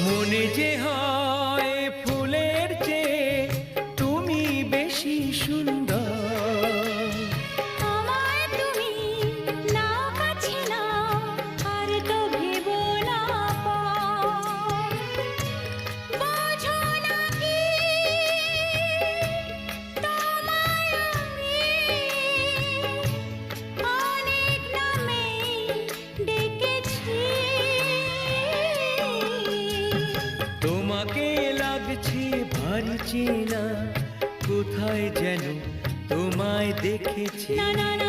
মনে যে হয় ফুলের চেয়ে তুমি বেশি সুন্দর। আমায় তুমি নাও কাছে নাও, আর তো ভেবো না পর। বোঝো না কি তোমায় আমি অনেক নামে ডেকেছি। তোমাকে লাগছে ভারী চেনা, কোথায় যেন তোমায় দেখেছি। না না না